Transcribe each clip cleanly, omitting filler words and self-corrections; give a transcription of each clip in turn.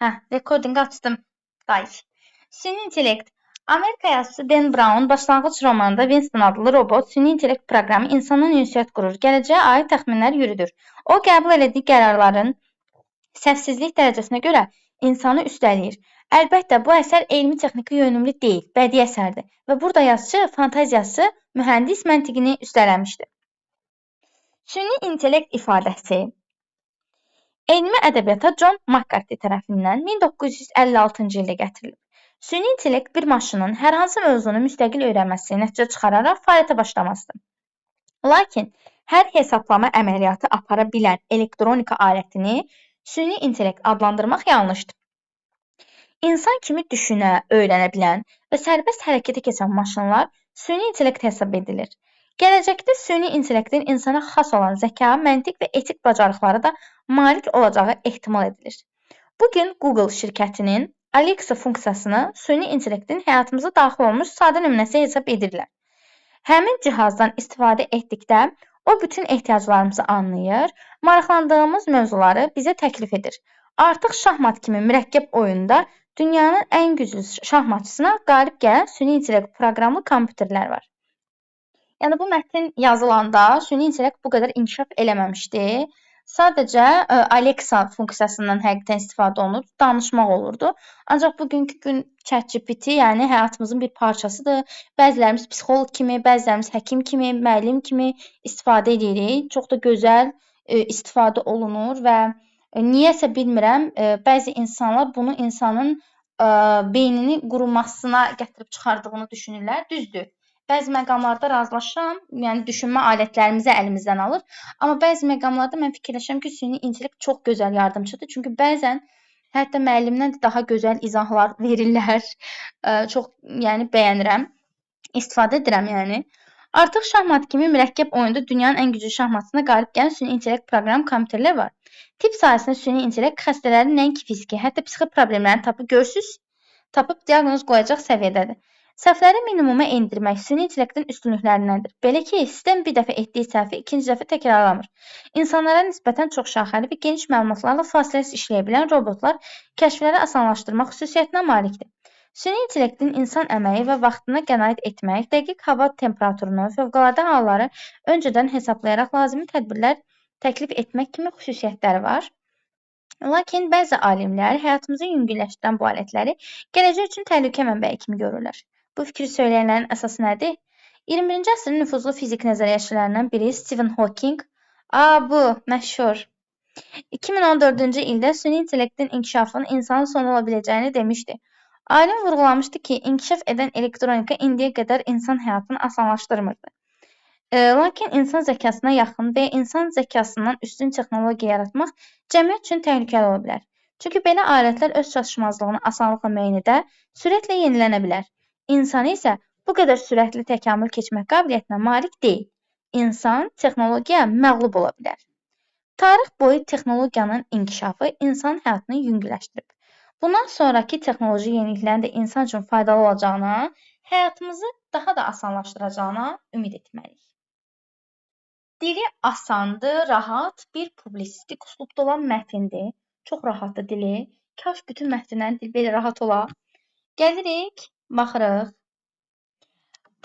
Recording açdım. Qayıt. Süni intellekt. Amerika yazıçısı Dan Brown başlanğıc romanında Winston adlı robot süni intellekt proqramı insanla ünsiyyət qurur, gələcəyə aid təxminlər yürüdür. O, qəbul etdiyi qərarların səhvsizlik dərəcəsinə görə insanı üstələyir. Əlbəttə, bu əsər elmi-texniki yönümlü deyil, bədii əsərdir və burada yazıcı fantaziyası mühəndis məntiqini üstələmişdir. Süni intellekt ifadəsi elmi ədəbiyyata John McCarthy tərəfindən 1956-cı ildə gətirilib. Süni intellekt bir maşının hər hansı mövzunu müstəqil öyrənməsi, nəticə çıxararaq fəaliyyətə başlamasıdır. Lakin hər hesablama əməliyyatı apara bilən elektronika alətini süni intellekt adlandırmaq yanlışdır. İnsan kimi düşünə, öyrənə bilən və sərbəst hərəkətə keçən maşınlar süni intellekt hesab edilir. Gələcəkdə süni intellektin insana xas olan zəka, məntiq və etik bacarıqları da malik olacağı ehtimal edilir. Bugün Google şirkətinin Alexa funksiyasını süni intellektin həyatımıza daxil olmuş sadə nümunəsi hesab edirlər. Həmin cihazdan istifadə etdikdə o bütün ehtiyaclarımızı anlayır, maraqlandığımız mövzuları bizə təklif edir. Artıq şahmat kimi mürəkkəb oyunda dünyanın ən güclü şahmatçısına qalib gələn süni intellekt proqramlı kompüterlər var. Yəni bu mətn yazılanda süni intellekt bu qədər inkişaf eləməmişdi. Sadəcə Alexa funksiyasından həqiqətən istifadə olunur, danışmaq olurdu. Ancaq bugünkü gün ChatGPT, yəni həyatımızın bir parçasıdır. Bəzilərimiz psixoloq kimi, bəzilərimiz həkim kimi, müəllim kimi istifadə edirik. Çox da gözəl istifadə olunur və niyəsə bilmirəm, bəzi insanlar bunu insanın beynini qurumasına gətirib çıxardığını düşünürlər. Düzdür. Bəzi məqamlarda razılaşıram, yəni düşünmə alətlərimizi əlimizdən alır. Amma bəzi məqamlarda mən fikirləşirəm ki, süni intellekt çox gözəl yardımçıdır. Çünki bəzən hətta müəllimdən də daha gözəl izahlar verirlər. Çox yəni bəyənirəm, istifadə edirəm yəni. Artıq şahmat kimi mürəkkəb oyunda dünyanın ən güclü şahmatçısına qalib gələn süni intellekt proqram kompüterlər var. Tibb sahəsində süni intellekt xəstələrin nəinki fiziki, hətta psixi problemlərini tapıb diaqnoz qoyacaq səviyyədədir. Səhvləri minimuma endirmək süni intellektin üstünlüklərindəndir. Belə ki, sistem bir dəfə etdiyi səhvi ikinci dəfə təkrarlamır. İnsanlara nisbətən çox şaxəli və geniş məlumatlarla fasiləsiz işləyə bilən robotlar kəşfləri asanlaşdırmaq xüsusiyyətinə malikdir. Süni intellektin insan əməyi və vaxtına qənaət etmək, dəqiq hava temperaturunu, fövqəladə halları öncədən hesablayaraq lazımi tədbirlər təklif etmək kimi xüsusiyyətləri var. Lakin bəzi alimlər həyatımızı yüngülləşdirən bu alətləri gələcək üçün təhlükə mənbəyi kimi görürlər. Bu fikri söyləyənlərin əsası nədir? 21-ci əsrin nüfuzlu fizik nəzəriyyəçilərindən biri Stephen Hawking, bu məşhur 2014-cü ildə süni intellektin inkişafının insanın sonu ola biləcəyini demişdi. Alim vurğulamışdı ki, inkişaf edən elektronika indiyə qədər insan həyatını asanlaşdırmırdı. Lakin insan zəkasına yaxın və insan zəkasından üstün texnologiya yaratmaq cəmiyyət üçün təhlükəli ola bilər. Çünki belə alətlər öz çatışmazlığını asanlıqla müəyyən edə, sürətlə yenilənə bilər. İnsan isə bu qədər sürətli təkamül keçmək qabiliyyətinə malik deyil. İnsan texnologiyaya məğlub ola bilər. Tarix boyu texnologiyanın inkişafı insan həyatını yüngülləşdirib. Bundan sonraki texnoloji yeniliklərin də insan üçün faydalı olacağına, həyatımızı daha da asanlaşdıracağına ümid etməliyik. Dili asandır, rahat, bir publisistik üslubda olan mətndir. Çox rahatdır dili. Kaş bütün mətnlərin dili belə rahat ola. Gəlirik, baxırıq.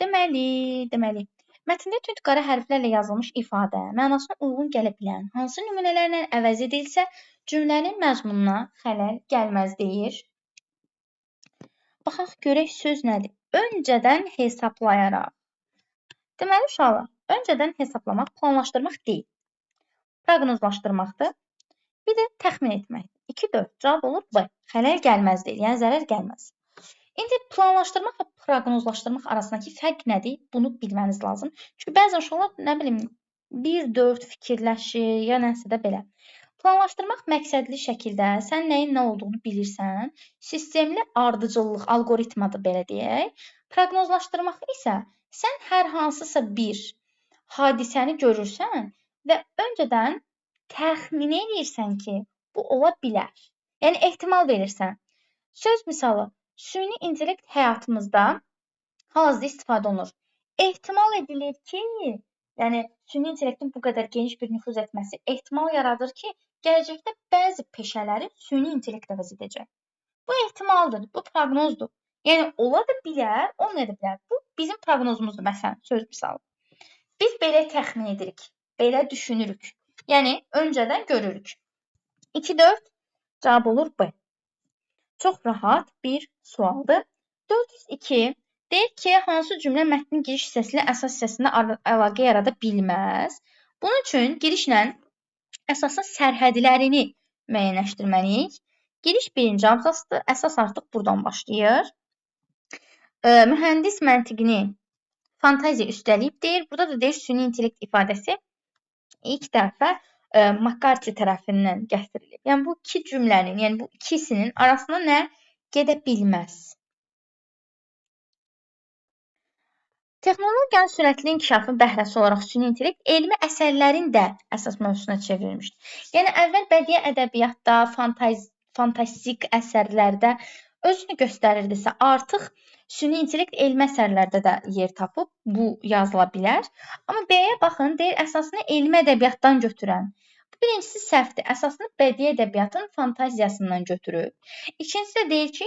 Deməli, mətndə tünd qara hərflərlə yazılmış ifadə mənasına uyğun gələ bilən hansı nümunələrlə əvəz edilsə, cümlənin məzmununa xələl gəlməz deyir. Baxaq görək söz nədir? Öncədən hesablayaraq. Deməli uşaqlar, öncədən hesablamaq planlaşdırmaq deyil. Proqnozlaşdırmaqdır. Bir də təxmin etməkdir. 2-4 cavab olur B. Xələl gəlməz deyil, yəni zərər gəlməz. İndi planlaşdırmaq və proqnozlaşdırmaq arasındakı fərq nədir? Bunu bilməniz lazım. Çünki bəzən uşaqlar, 1-4 fikirləşir, ya nəsə də belə. Planlaşdırmaq məqsədli şəkildə sən nəyin nə olduğunu bilirsən, sistemli ardıcıllıq, algoritmadır belə deyək. Proqnozlaşdırmaq isə sən hər hansısa bir hadisəni görürsən və öncədən təxmin edirsən ki, bu ola bilər. Yəni ehtimal verirsən. Söz misalı, süni intellekt həyatımızda hal-hazırda istifadə olunur. Ehtimal edilir ki, yəni süni intellektin bu qədər geniş bir nüfuz etməsi ehtimal yaradır ki, gələcəkdə bəzi peşələri süni intellekt əvəz edəcək. Bu ehtimaldır, bu proqnozdur. Yəni ola da bilər, olmaya da bilər. Bu bizim proqnozumuzdur, məsələn, söz misalı. Biz belə təxmin edirik, belə düşünürük. Yəni öncədən görürük. 2-4 cavab olur B. Çox rahat bir sualdır. 402 deyir ki, hansı cümlə mətnin giriş hissəsi ilə əsas hissəsində əlaqə yarada bilməz? Bunun üçün girişlə əsasın sərhədlərini müəyyənləşdirməliyik. Giriş birinci abzasdır. Əsas artıq buradan başlayır. Mühəndis məntiqini fantaziya üstəliyib deyir. Burada da deyir süni intellekt ifadəsi ilk dəfə McCarthy tərəfindən gətirilib. Yəni bu iki cümlənin, yəni bu ikisinin arasında nə gedə bilməz? Texnologiyanın sürətli inkişafı bəhrəsi olaraq süni intellekt elmi əsərlərin də əsas mövzusuna çevrilmişdir. Yəni əvvəl bədii ədəbiyyatda, fantastik əsərlərdə özünü göstərirdisə, artıq süni intellekt elmi əsərlərdə də yer tapıb, bu yazıla bilər. Amma B-yə baxın, deyir əsasını elmi ədəbiyyatdan götürən. Bu birincisi səhvdir. Əsasını bədii ədəbiyyatın fantaziyasından götürüb. İkincisi də deyir ki,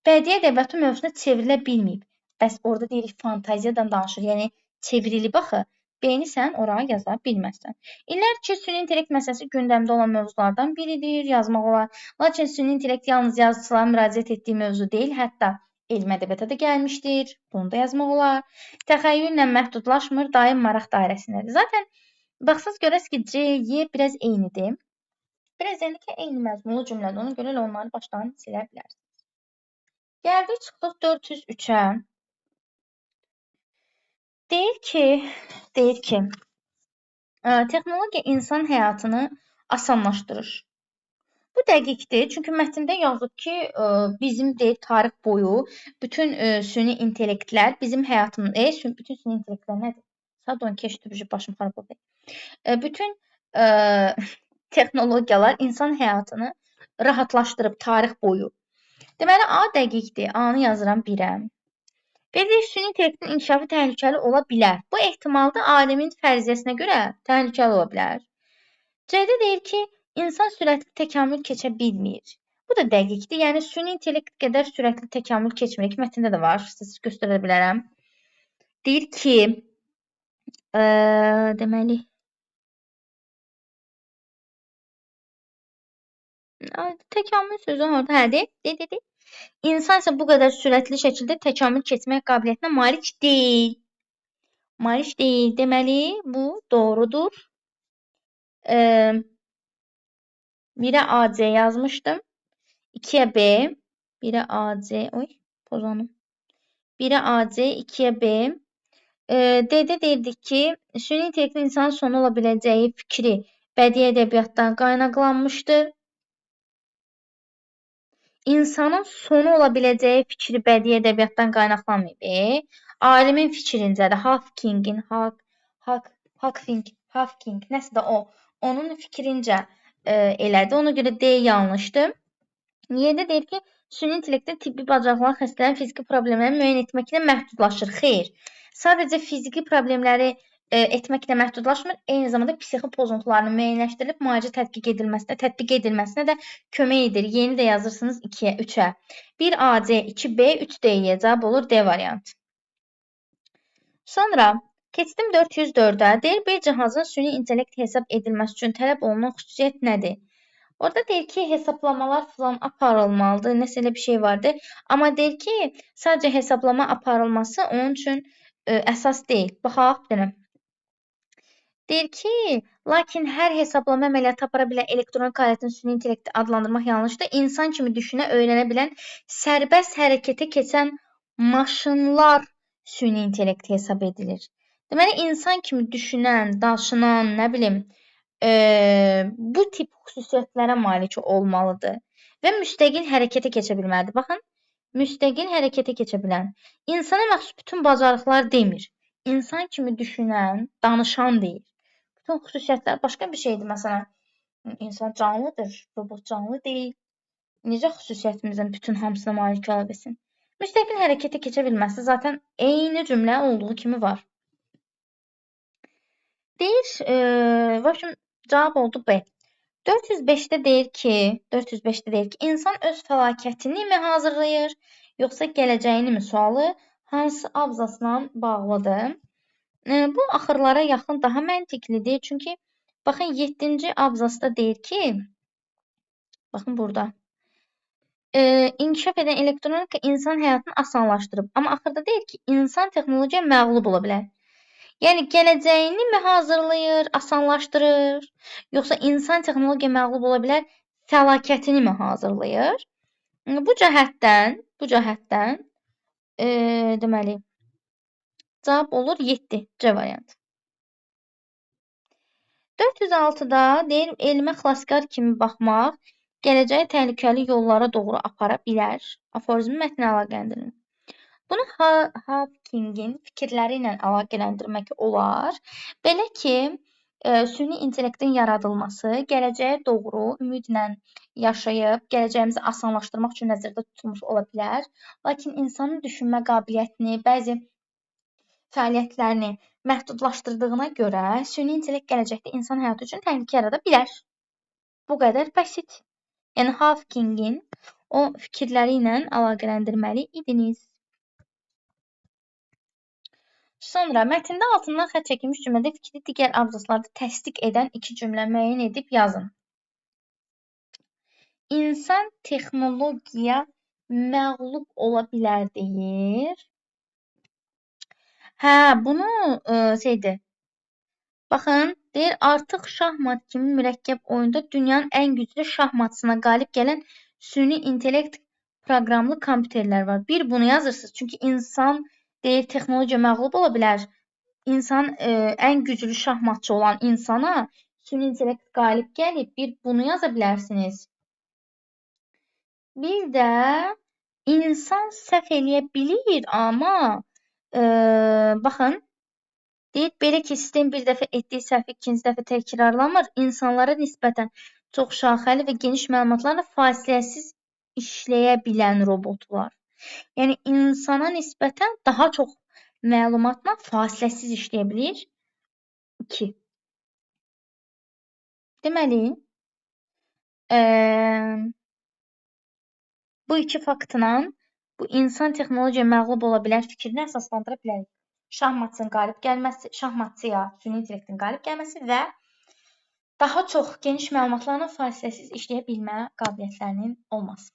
bədii ədəbiyyatın mövzusuna çevrilə bilməyib. Bəs orada deyirik fantaziyadan danışır, yəni çevrilib axı. B-ni sən oraya yaza bilməzsən. İllər ki, süni intellekt məsələsi gündəmdə olan mövzulardan biridir, yazmaq olar. Lakin süni intellekt yalnız yazıçıların müraciət etdiyi mövzu deyil, hətta elmi ədəbiyyata da gəlmişdir. Bunu da yazmaq olar. Təxəyyüllə məhdudlaşmır, daim maraq dairəsindədir. Zaten baxsaz görəsiz ki, C, Y biraz eynidir. Biraz yəni ki, eyni məzmunlu cümlədir. Ona görə onları başdan silə bilərsiniz. Gəldik, çıxdıq 403-ə. Deyir ki, texnologiya insan həyatını asanlaşdırır. Bu dəqiqdir, çünki mətndə yazıb ki, bizim deyir tarix boyu bütün süni intellektlər bizim həyatımız, bütün süni intellektlər nədir? Sadon keş türücü başım xarab oldu. Bütün texnologiyalar insan həyatını rahatlaşdırıb tarix boyu. Deməli, A dəqiqdir, A-nı yazıram 1-ə. Dedik, süni intellektin inkişafı təhlükəli ola bilər. Bu ehtimalda alimin fərziyyəsinə görə təhlükəli ola bilər. C-də deyir ki, insan sürətli təkamül keçə bilmir. Bu da dəqiqdir. Yəni, süni intellekt qədər sürətli təkamül keçmir. Mətndə də var, siz göstərə bilərəm. Deyir ki, deməli, təkamül sözü orada hədir. Deyir. İnsan isə bu qədər sürətli şəkildə təkamül keçmək qabiliyyətinə malik deyil. Malik deyil. Deməli, bu doğrudur. 1-ə AC yazmışdım. 2-yə B. 1-ə AC. Oy, pozanım. 1-ə AC, 2-yə B. D-də deyirdik ki, süni intellektin insanın sonu ola biləcəyi fikri bədii ədəbiyyatdan qaynaqlanmışdır. İnsanın sonu ola biləcəyi fikri bədii ədəbiyyatdan qaynaqlanmayıb. Alimin fikrincə də Hawking, nəsə də o, onun fikrincə elədi. Ona görə D yanlışdır. Y-də deyir ki, süni intellektdə tibbi bacarıqlar xəstələrin fiziki problemləri müəyyən etməklə məhdudlaşır. Xeyr, sadəcə fiziki problemləri etməklə məhdudlaşmır, eyni zamanda psixi pozuntularını müəyyənləşdirilib müalicə tətbiq edilməsinə də kömək edir. Yeni də yazırsınız 2-yə, 3-ə. 1AC, 2B, 3D cavab olur D variantı. Sonra keçdim 404-ə. Deyir, bir cihazın süni intellekt hesab edilməsi üçün tələb olunan xüsusiyyət nədir? Orada deyir ki, hesablamalar falan aparılmalıdır, nəsə elə bir şey vardır. Amma deyir ki, sadəcə hesablama aparılması onun üçün əsas deyil. Baxaq, deyirəm. Deyir ki, lakin hər hesablama əməliyyatı apara bilən elektronik alətin süni intellekti adlandırmaq yanlışdır. İnsan kimi düşünə, öyrənə bilən, sərbəst hərəkətə keçən maşınlar süni intellekt hesab edilir. Deməli, insan kimi düşünən, daşınan, nə bilim, bu tip xüsusiyyətlərə malik olmalıdır və müstəqil hərəkətə keçə bilməlidir. Baxın, müstəqil hərəkətə keçə bilən. İnsana məxsus bütün bacarıqlar demir. İnsan kimi düşünən, danışan deyir. Bütün xüsusiyyətlər başqa bir şeydir. Məsələn, insan canlıdır, robot canlı deyil. Necə xüsusiyyətimizin bütün hamısına malik ola bilsin? Müstəqil hərəkətə keçə bilməsi zaten eyni cümlə olduğu kimi var. Deyir, cavab oldu B. 405-də deyir ki, 405-də deyir ki, insan öz fəlakətini mi hazırlayır, yoxsa gələcəyini mi sualı hansı abzasla bağlıdır? Bu axırlara yaxın daha məntiqlidir. Çünki baxın 7-ci abzasda deyir ki, baxın burada. İnkişaf edən elektronika insan həyatını asanlaşdırıb. Amma axırda deyir ki, insan texnologiya məğlub ola bilər. Yəni gələcəyini mi hazırlayır, asanlaşdırır, yoxsa insan texnologiya məğlub ola bilər, fəlakətini mi hazırlayır? Bu cəhətdən deməli cavab olur 7 C variantı. 406-da deyir, elmə xilaskar kimi baxmaq gələcəyə təhlükəli yollara doğru apara bilər. Aforizmi mətnə əlaqələndirin. Bunu Hawkingin fikirləri ilə əlaqələndirmək olar. Belə ki, süni intellektin yaradılması gələcəyə doğru ümidlə yaşayıb, gələcəyimizi asanlaşdırmaq üçün nəzərdə tutulmuş ola bilər. Lakin insanın düşünmə qabiliyyətini, bəzi fəaliyyətlərini məhdudlaşdırdığına görə süni intellekt gələcəkdə insan həyatı üçün təhlükə yarada bilər. Bu qədər bəsit. Yəni Hawkingin o fikirləri ilə əlaqələndirməli idiniz. Sonra mətndə altından xətt çəkilmiş cümlədə fikri digər abzaslarda təsdiq edən 2 cümlə müəyyən edib yazın. İnsan texnologiya məğlub ola bilər deyir. Bunu baxın, deyir, artıq şahmat kimi mürəkkəb oyunda dünyanın ən güclü şahmatçısına qalib gələn süni intellekt proqramlı kompüterlər var. Bir, bunu yazırsınız. Çünki insan deyir, texnologiya məğlub ola bilər. İnsan ən güclü şahmatçı olan insana süni intellekt qalib gəlib. Bir, bunu yaza bilərsiniz. Bir də insan səhv eləyə bilir, amma baxın, deyir, belə ki, sistem bir dəfə etdiyi səhvi ikinci dəfə təkrarlamır. İnsanlara nisbətən çox şaxəli və geniş məlumatlarla fasiləsiz işləyə bilən robotlar. Yəni, insana nisbətən daha çox məlumatla fasiləsiz işləyə bilir. 2. Deməli, bu iki faktla bu insan texnologiya məğlub ola bilər fikrini əsaslandıra bilərik. Şahmatçının qalib gəlməsi, şahmatçıya süni intellektin qalib gəlməsi və daha çox geniş məlumatlarla fasiləsiz işləyə bilmə qabiliyyətlərinin olması.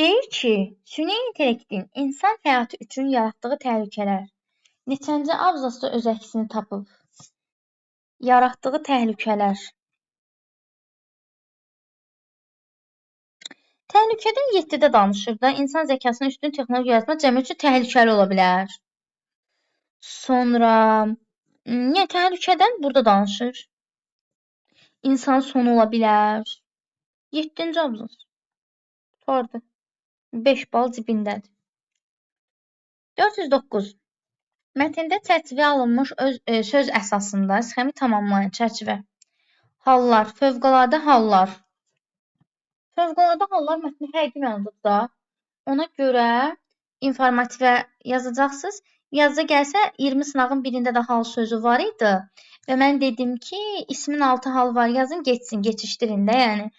Deyir ki, süni intellektin insan həyatı üçün yaratdığı təhlükələr neçənci abzasda öz əksini tapıb? Yaratdığı təhlükələr. Təhlükədən 7-də danışır da, insan zəkasının üstün texnologiya yaratmaq cəmiyyət üçün təhlükəli ola bilər. Sonra, təhlükədən burada danışır. İnsan sonu ola bilər. 7-ci abzas. Tutardı. 5 bal cibindədir. 409. Mətndə çərçivəyə alınmış söz əsasında sxemi tamamlayın. Çərçivə. Hallar, fövqəladə hallar. Fövqəladə hallar mətni həqiqi mənadadır da. Ona görə informativə yazacaqsınız. Yazıda gəlsə 20 sınağın birində də hal sözü var idi. Və mən dedim ki, ismin altı hal var, yazın, geçsin, geçişdirin də. Yəni,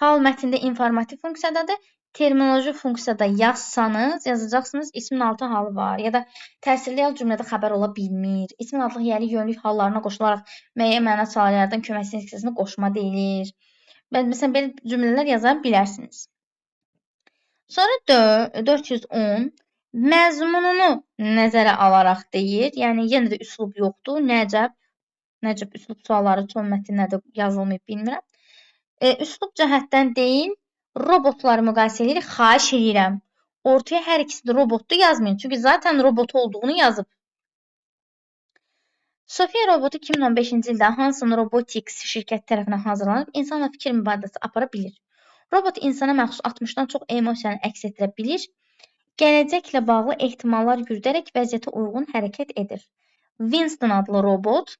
hal mətndə informativ funksiyadadır. Terminoloji funksiyada yazsanız, yazacaqsınız, ismin altı halı var. Ya da təsirli hal cümlədə xəbər ola bilmir. İsmin altlıq yəli yönlük hallarına qoşularaq müəyyən məna çağrılardan köməkçi hissəsini qoşma deyilir. Məsələn, belə cümlələr yaza bilərsiniz. Sonra 410 məzmununu nəzərə alaraq deyir. Yəni, yenə də üslub yoxdur. Nəcəb üslub sualları son mətnlərdə yazılmayıb, bilmirəm. Üslub cəhətdən deyil, robotları müqayisə edirik, xahiş edirəm. Ortaya hər ikisi də robotdur yazmayın. Çünki zaten robot olduğunu yazıb. Sofiya robotu 2015-ci ildə Hanson Robotics şirkəti tərəfindən hazırlanıb, insanla fikir mübadiləsi apara bilir. Robot insana məxsus 60-dan çox emosiyanı əks etdirə bilir. Gələcəklə bağlı ehtimallar yürüdərək vəziyyətə uyğun hərəkət edir. Winston adlı robot,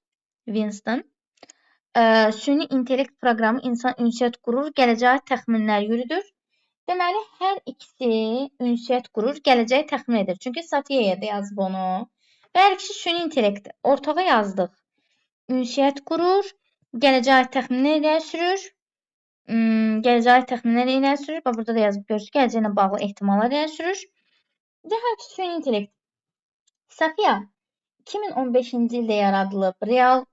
süni intellekt proqramı insan ünsiyyət qurur, gələcəyə təxminlər yürüdür. Deməli, hər ikisi ünsiyyət qurur, gələcəyi təxmin edir. Çünki Sofiyaya da yazıb onu. Və hər ikisi süni intellekt. Ortağa yazdıq. ünsiyyət qurur, gələcəyə aid təxminlər irəli sürür, gələcəyə aid təxminlər irəli sürür. Bax, burada da yazıb görürsünüz, gələcəklə bağlı ehtimallar irəli sürür. Cəhət süni intellekt. Safiya 2015-ci ildə yaradılıb, real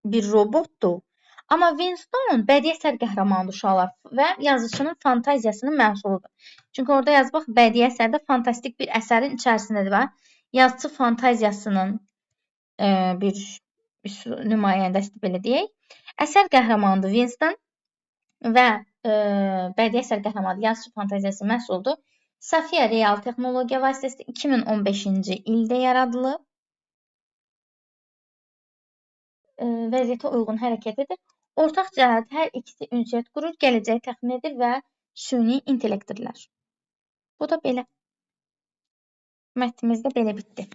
bir robotdur. Amma Winston bədii əsər qəhrəmanıdır uşaqlar və yazıçının fantaziyasının məhsuludur. Çünki orada yazıb bax, bədii əsərdə fantastik bir əsərin içərisindədir və yazıcı fantaziyasının bir nümayəndəsidir, belə deyək. Əsər qəhrəmanıdır Winston və bədii əsər qəhrəmanıdır, yazıcı fantaziyası məhsuludur. Safiya real texnologiya vasitəsilə 2015-ci ildə yaradılıb. Vəziyyətə uyğun hərəkət edir. Ortaq cəhət hər ikisi ünsiyyət qurur, gələcəyi təxmin edir və süni intellektdirlər. Bu da belə. Mətnimiz də belə bitdi.